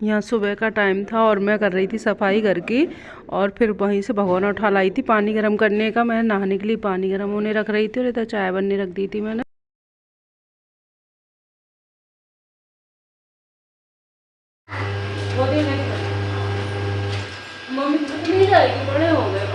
यहाँ सुबह का टाइम था और मैं कर रही थी सफाई घर की, और फिर वहीं से भगोना उठा लाई थी पानी गर्म करने का। मैं नहाने के लिए पानी गर्म होने रख रही थी और इधर चाय बनने रख दी थी मैंने। मम्मी नहीं जाएगी, बड़े हो गए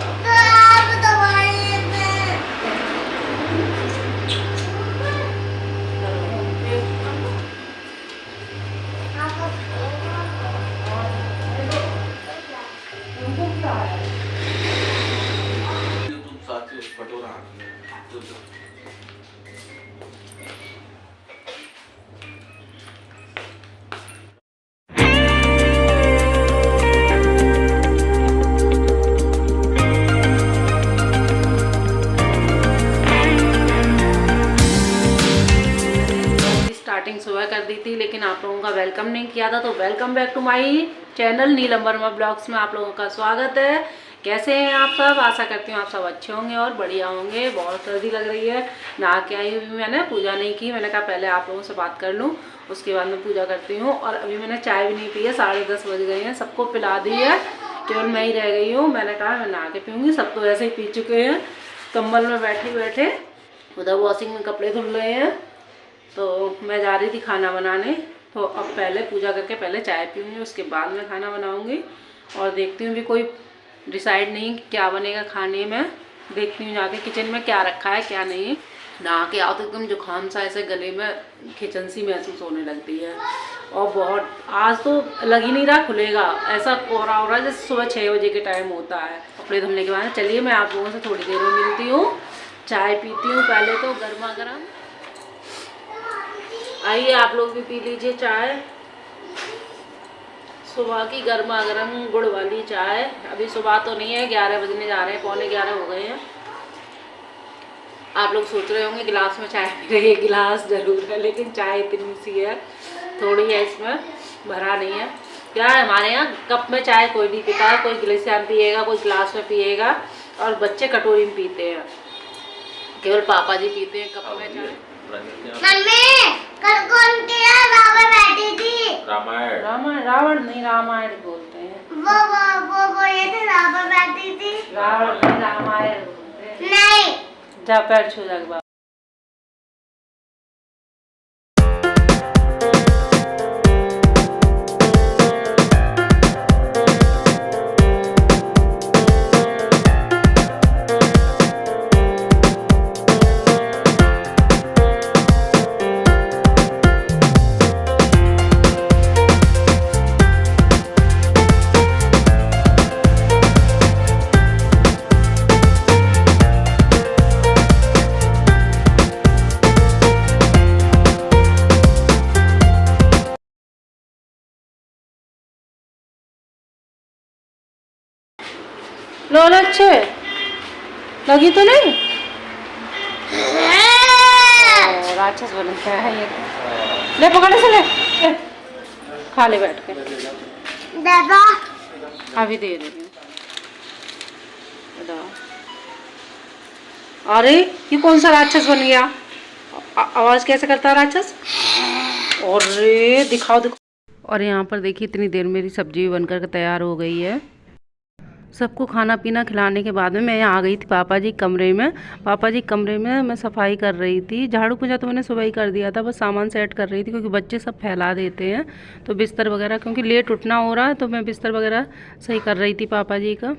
स्टार्टिंग सुबह कर दी थी, लेकिन आप लोगों का वेलकम नहीं किया था। तो welcome back to my channel Neelam Verma blogs में आप लोगों का स्वागत है। कैसे हैं आप सब? आशा करती हूँ आप सब अच्छे होंगे और बढ़िया होंगे। बहुत सर्दी लग रही है, नहा के आई हुई मैंने, पूजा नहीं की। मैंने कहा पहले आप लोगों से बात कर लूँ, उसके बाद मैं पूजा करती हूँ। और अभी मैंने चाय भी नहीं पी है, 10:30 बज गए हैं। सबको पिला दी है, केवल मैं ही रह गई हूँ। मैंने कहा मैं नहा के पीऊँगी, सब तो ऐसे ही पी चुके हैं। कंबल में बैठे बैठे उधर वॉशिंग में कपड़े धुल रहे हैं, तो मैं जा रही थी खाना बनाने। तो अब पहले पूजा करके पहले चाय पीऊँगी, उसके बाद मैं खाना बनाऊँगी। और देखती हूँ भी कोई डिसाइड नहीं क्या बनेगा खाने में। देखती हूँ जाके किचन में क्या रखा है क्या नहीं। नहा के आओ तो एकदम जुकाम सा ऐसे गले में खिंचन सी महसूस होने लगती है। और बहुत आज तो लग ही नहीं रहा खुलेगा, ऐसा कोहरा हो रहा है जैसे सुबह 6 बजे के टाइम होता है। कपड़े धुलने के बाद चलिए मैं आप लोगों से थोड़ी देर में मिलती हूँ। चाय पीती हूँ पहले तो गर्मा गर्म। आइए आप लोग भी पी लीजिए चाय, सुबह की गर्मा गर्म गुड़ वाली चाय। अभी सुबह तो नहीं है, 11 बजने जा रहे हैं, 11:15 हो गए हैं। आप लोग सोच रहे होंगे गिलास में चाय पी रही है। गिलास जरूर है, लेकिन चाय इतनी सी है, थोड़ी है, इसमें भरा नहीं है। क्या है हमारे यहाँ कप में चाय कोई नहीं पीता, कोई गिलास में पिएगा, कोई गिलास में पिएगा, और बच्चे कटोरी में पीते हैं। केवल पापा जी पीते हैं कप में चाय। मम्मी कल कौन किया रावण बैठी थी? रामायण रावण नहीं, रामायण बोलते हैं। वो ये थे रावण बैठी थी। रावण नहीं, रामायण बोलते हैं। नहीं जा पैर छू जा। लोल अच्छे लगी तो नहीं? राक्षस बन गया है ये। ले पकड़े से ले, खा ले बैठ के। दादा अभी दे रही हूँ। अरे ये कौन सा राक्षस बन गया? आवाज कैसे करता है राक्षस? अरे दिखाओ दिखाओ। और यहाँ पर देखिए इतनी देर मेरी सब्जी बनकर तैयार हो गई है। सबको खाना पीना खिलाने के बाद में मैं यहाँ आ गई थी पापा जी कमरे में। पापा जी कमरे में मैं सफाई कर रही थी। झाड़ू पोंछा तो मैंने सुबह ही कर दिया था, बस सामान सेट कर रही थी, क्योंकि बच्चे सब फैला देते हैं। तो बिस्तर वगैरह, क्योंकि लेट उठना हो रहा है, तो मैं बिस्तर वगैरह सही कर रही थी पापा जी का।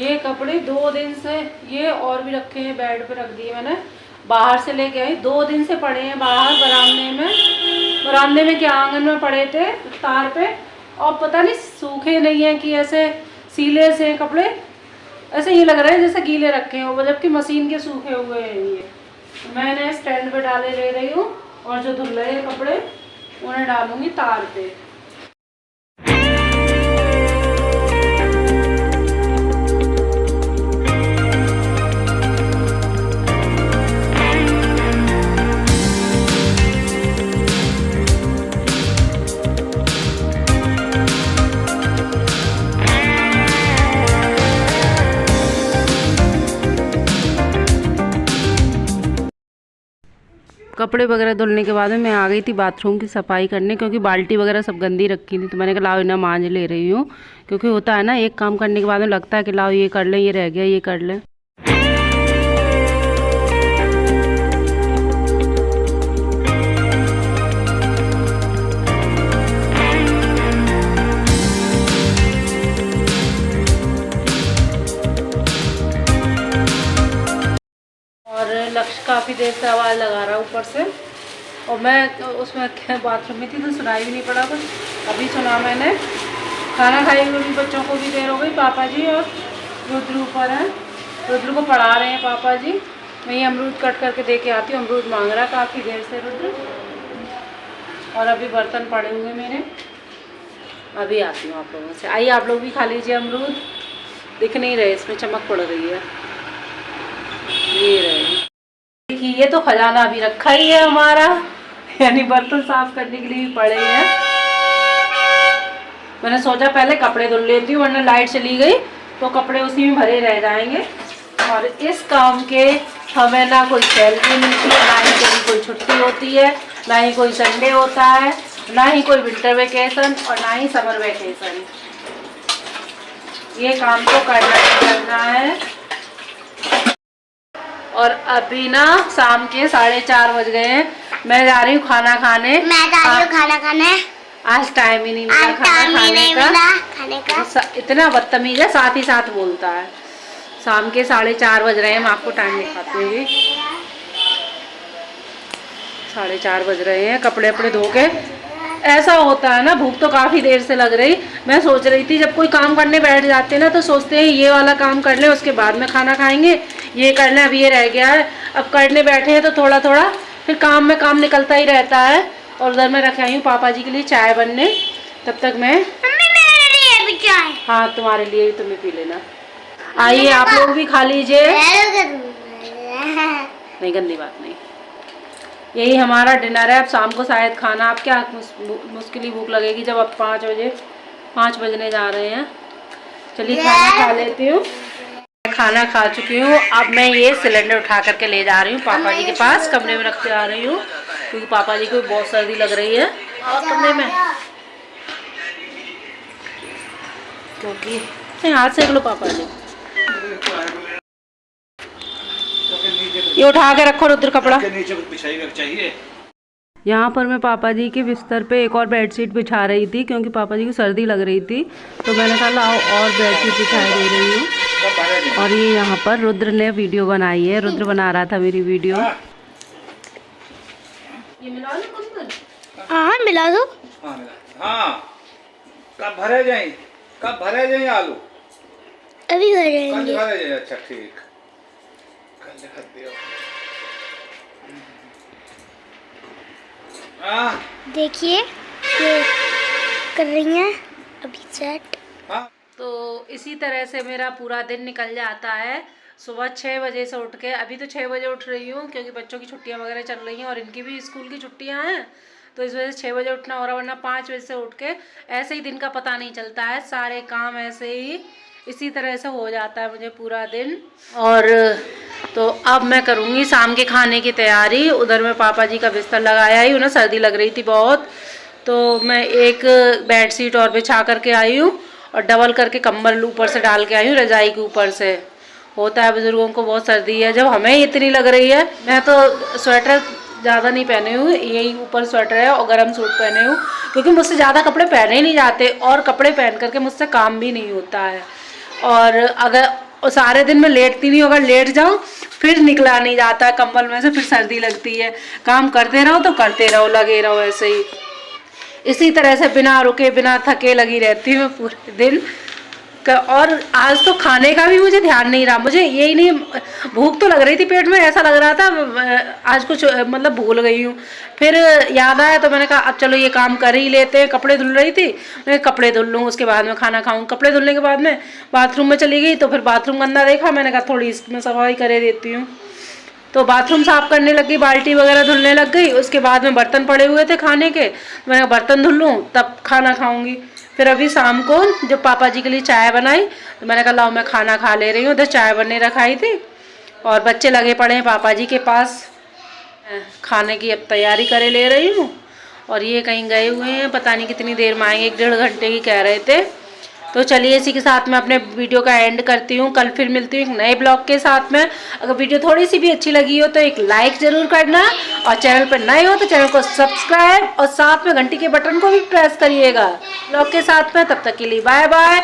ये कपड़े 2 दिन से, ये और भी रखे हैं, बेड पे रख दिए मैंने, बाहर से लेके आई। 2 दिन से पड़े हैं बाहर बरामदे में। बरामदे में क्या, आंगन में पड़े थे तार पे, और पता नहीं सूखे नहीं है कि ऐसे सीले से कपड़े, ऐसे ही लग रहे हैं जैसे गीले रखे हैं, जबकि मशीन के सूखे हुए हैं। ये मैंने स्टैंड पे डाले ले रही हूँ, और जो धुल रहे हैं कपड़े उन्हें डालूंगी तार पे। कपड़े वगैरह धुलने के बाद में मैं आ गई थी बाथरूम की सफाई करने, क्योंकि बाल्टी वगैरह सब गंदी रखी थी। तो मैंने कहा लाओ इन्हें मांझ ले रही हूँ, क्योंकि होता है ना एक काम करने के बाद में लगता है कि लाओ ये कर लें, ये रह गया, ये कर लें। और लक्ष्य काफ़ी देर से आवाज़ लगा रहा ऊपर से, और मैं उसमें बाथरूम में थी तो सुनाई भी नहीं पड़ा कुछ। अभी सुना मैंने। खाना खाई हुए भी बच्चों को भी देर हो गई। पापा जी और रुद्र ऊपर हैं, रुद्र को पढ़ा रहे हैं पापा जी। मैं ये अमरूद कट करके दे के आती हूँ, अमरूद मांग रहा काफ़ी देर से रुद्र। और अभी बर्तन पड़े हुए मेरे, अभी आती हूँ आप लोगों से। आइए आप लोग भी खा लीजिए अमरूद। दिख नहीं रहे, इसमें चमक पड़ रही है। ये रहे, देखिए ये तो खजाना अभी रखा ही है हमारा, यानी बर्तन साफ करने के लिए भी पड़े हैं। मैंने सोचा पहले कपड़े धुल लेती हूँ, वरना लाइट चली गई तो कपड़े उसी में भरे रह जाएंगे। और इस काम के हमें ना कोई सैलरी मिलती है, ना ही कभी कोई छुट्टी होती है, ना ही कोई संडे होता है, ना ही कोई विंटर वेकेशन और ना ही समर वेकेशन। ये काम तो करना है। और अभी ना शाम के 4:30 बज गए हैं। मैं जा रही हूँ खाना खाने। मैं जा रही हूँ खाना खाने। आज टाइम ही नहीं मिला खाने का। इतना बदतमीज है, साथ ही साथ बोलता है। शाम के 4:30 बज रहे हैं। मैं आपको टाइम दिखाती हूँ। 4:30 बज रहे हैं। कपड़े वपड़े धो के, ऐसा होता है ना, भूख तो काफ़ी देर से लग रही। मैं सोच रही थी जब कोई काम करने बैठ जाते हैं ना तो सोचते हैं ये वाला काम कर लें, उसके बाद में खाना खाएंगे, ये कर लें, अभी ये रह गया है। अब करने बैठे हैं तो थोड़ा थोड़ा फिर काम में काम निकलता ही रहता है। और उधर मैं रख आई हूँ पापा जी के लिए चाय बनने। तब तक मैं मेरे लिए भी चाय। हाँ, तुम्हारे लिए भी, तुम्हें पी लेना। आइए आप लोग भी खा लीजिए। नहीं, गंदी बात नहीं। यही हमारा डिनर है। अब शाम को शायद खाना, आप क्या मुश्किल ही भूख लगेगी जब अब 5 बजने जा रहे हैं। चलिए खाना खा लेती हूँ। खाना खा चुकी हूँ। अब मैं ये सिलेंडर उठा करके ले जा रही हूँ पापा जी के पास, कमरे में रख के आ रही हूँ, क्योंकि पापा जी को बहुत सर्दी लग रही है। और कमरे में क्योंकि हाथ सेक लो पापा जी। ये उठा के रखो रुद्र कपड़ा। चाहिए। यहाँ पर मैं पापा जी के बिस्तर पे एक और बेडशीट बिछा रही थी, क्योंकि पापा जी को सर्दी लग रही थी। तो मैंने कहा लाओ और बेडशीट बिछा दे रही हूँ। और ये यहाँ पर रुद्र ने वीडियो बनाई है। रुद्र बना रहा था मेरी वीडियो। ये मिला दो कुछ? हाँ मिला दो। हाँ, कब भरे जाए आलू? अभी भरेंगे। कल भरे जाए। अच्छा ठीक, कल रख दियो। देखिए ये कर रही हैं अभी सेट। तो इसी तरह से मेरा पूरा दिन निकल जाता है। सुबह 6 बजे से उठ के, अभी तो 6 बजे उठ रही हूँ क्योंकि बच्चों की छुट्टियाँ वगैरह चल रही हैं और इनकी भी स्कूल की छुट्टियाँ हैं, तो इस वजह से 6 बजे उठना हो रहा, वरना 5 बजे से उठ के ऐसे ही दिन का पता नहीं चलता है। सारे काम ऐसे ही इसी तरह से हो जाता है मुझे पूरा दिन। और तो अब मैं करूँगी शाम के खाने की तैयारी। उधर में पापा जी का बिस्तर लगाया ही, उन्हें सर्दी लग रही थी बहुत, तो मैं एक बेडशीट और बिछा करके आई हूँ और डबल करके कंबल ऊपर से डाल के आई हूँ रजाई के ऊपर से। होता है बुजुर्गों को बहुत सर्दी है, जब हमें इतनी लग रही है। मैं तो स्वेटर ज़्यादा नहीं पहने हूँ, यही ऊपर स्वेटर है और गर्म सूट पहने हूँ, क्योंकि मुझसे ज़्यादा कपड़े पहने ही नहीं जाते और कपड़े पहन करके मुझसे काम भी नहीं होता है। और अगर सारे दिन मैं लेटती नहीं, अगर लेट जाऊँ फिर निकला नहीं जाता है कंबल में से, फिर सर्दी लगती है। काम करते रहो तो करते रहो, लगे रहो ऐसे ही। इसी तरह से बिना रुके बिना थके लगी रहती हूँ पूरे दिन। और आज तो खाने का भी मुझे ध्यान नहीं रहा, मुझे यही नहीं, भूख तो लग रही थी पेट में, ऐसा लग रहा था आज कुछ मतलब भूल गई हूँ। फिर याद आया तो मैंने कहा अब चलो ये काम कर ही लेते हैं। कपड़े धुल रही थी, मैं कपड़े धुल लूँ उसके बाद में खाना खाऊँ। कपड़े धुलने के बाद में बाथरूम में चली गई, तो फिर बाथरूम गंदा देखा, मैंने कहा थोड़ी इसमें सफाई कर देती हूँ। तो बाथरूम साफ करने लग गई, बाल्टी वगैरह धुलने लग गई। उसके बाद में बर्तन पड़े हुए थे खाने के, तो मैंने बर्तन धुल लूँ तब खाना खाऊंगी। फिर अभी शाम को जब पापा जी के लिए चाय बनाई तो मैंने कहा लाओ मैं खाना खा ले रही हूँ। उधर चाय बनने रखाई थी और बच्चे लगे पड़े हैं पापा जी के पास। खाने की अब तैयारी करे ले रही हूँ और ये कहीं गए हुए हैं, पता नहीं कितनी देर में आएंगे, 1-1.5 घंटे की कह रहे थे। तो चलिए इसी के साथ मैं अपने वीडियो का एंड करती हूँ। कल फिर मिलती हूँ एक नए ब्लॉग के साथ में। अगर वीडियो थोड़ी सी भी अच्छी लगी हो तो एक लाइक ज़रूर करना और चैनल पर नए हो तो चैनल को सब्सक्राइब और साथ में घंटी के बटन को भी प्रेस करिएगा ब्लॉग के साथ में। तब तक के लिए बाय बाय।